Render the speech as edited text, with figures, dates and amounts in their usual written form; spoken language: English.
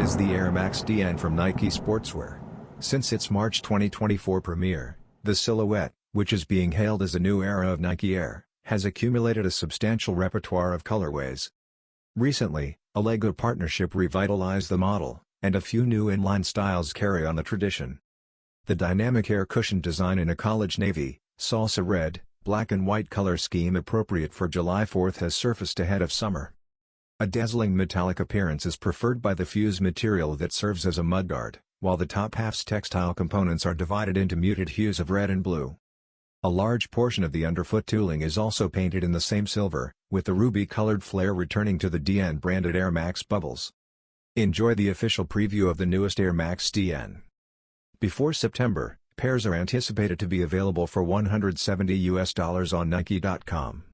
is the Air Max DN from Nike Sportswear. Since its March 2024 premiere, the silhouette, which is being hailed as a new era of Nike Air, has accumulated a substantial repertoire of colorways. Recently, a Lego partnership revitalized the model, and a few new inline styles carry on the tradition. The dynamic air cushion design in a college navy, salsa red, black and white color scheme appropriate for July 4th has surfaced ahead of summer. A dazzling metallic appearance is preferred by the fuse material that serves as a mudguard, while the top half's textile components are divided into muted hues of red and blue. A large portion of the underfoot tooling is also painted in the same silver, with the ruby-colored flare returning to the DN-branded Air Max bubbles. Enjoy the official preview of the newest Air Max DN. Before September, pairs are anticipated to be available for $170 on Nike.com.